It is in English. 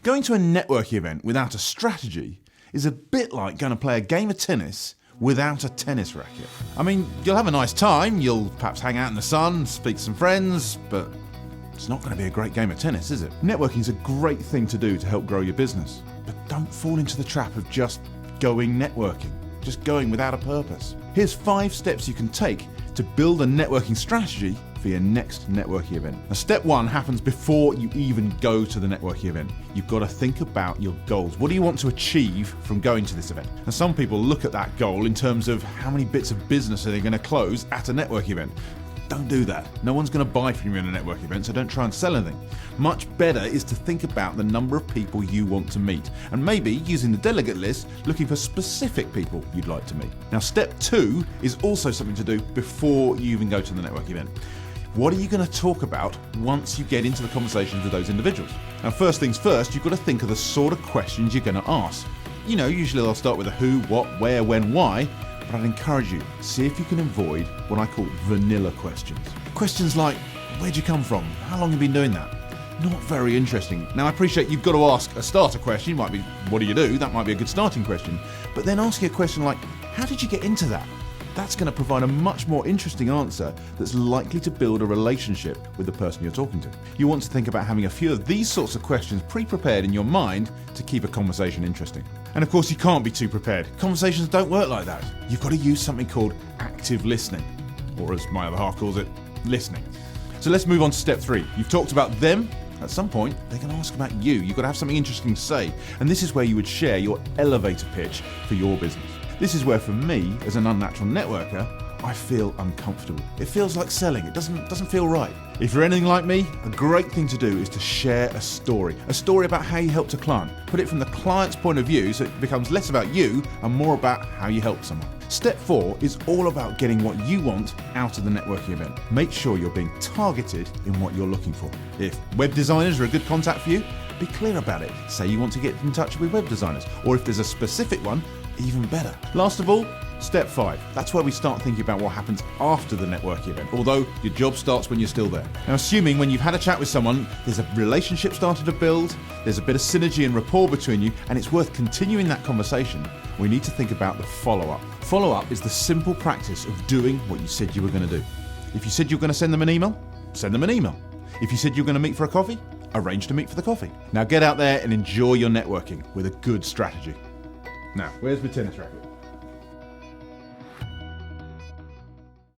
Going to a networking event without a strategy is a bit like going to play a game of tennis without a tennis racket. I mean, you'll have a nice time, you'll perhaps hang out in the sun, speak to some friends, but it's not going to be a great game of tennis, is it? Networking is a great thing to do to help grow your business, but don't fall into the trap of just going networking, just going without a purpose. Here's 5 steps you can take to build a networking strategy for your next networking event. Now, step 1 happens before you even go to the networking event. You've got to think about your goals. What do you want to achieve from going to this event? Now, some people look at that goal in terms of how many bits of business are they going to close at a networking event. Don't do that. No one's going to buy from you in a networking event, so don't try and sell anything. Much better is to think about the number of people you want to meet, and maybe using the delegate list, looking for specific people you'd like to meet. Now, step 2 is also something to do before you even go to the networking event. What are you going to talk about once you get into the conversations with those individuals? Now, first things first, you've got to think of the sort of questions you're going to ask. You know, usually they'll start with a who, what, where, when, why, but I'd encourage you, see if you can avoid what I call vanilla questions. Questions like, where'd you come from? How long have you been doing that? Not very interesting. Now, I appreciate you've got to ask a starter question. It might be, what do you do? That might be a good starting question. But then asking a question like, how did you get into that? That's going to provide a much more interesting answer that's likely to build a relationship with the person you're talking to. You want to think about having a few of these sorts of questions pre-prepared in your mind to keep a conversation interesting. And of course, you can't be too prepared. Conversations don't work like that. You've got to use something called active listening, or as my other half calls it, listening. So let's move on to step 3. You've talked about them. At some point, they're going to ask about you. You've got to have something interesting to say. And this is where you would share your elevator pitch for your business. This is where, for me, as an unnatural networker, I feel uncomfortable. It feels like selling. It doesn't feel right. If you're anything like me, a great thing to do is to share a story about how you helped a client. Put it from the client's point of view so it becomes less about you and more about how you help someone. Step 4 is all about getting what you want out of the networking event. Make sure you're being targeted in what you're looking for. If web designers are a good contact for you, be clear about it. Say you want to get in touch with web designers, or if there's a specific one, even better. Last of all, step 5. That's where we start thinking about what happens after the networking event, although your job starts when you're still there. Now, assuming when you've had a chat with someone, there's a relationship started to build, there's a bit of synergy and rapport between you, and it's worth continuing that conversation, we need to think about the follow-up. Follow-up is the simple practice of doing what you said you were going to do. If you said you were going to send them an email, send them an email. If you said you were going to meet for a coffee, arrange to meet for the coffee. Now get out there and enjoy your networking with a good strategy. Now, where's my tennis racket?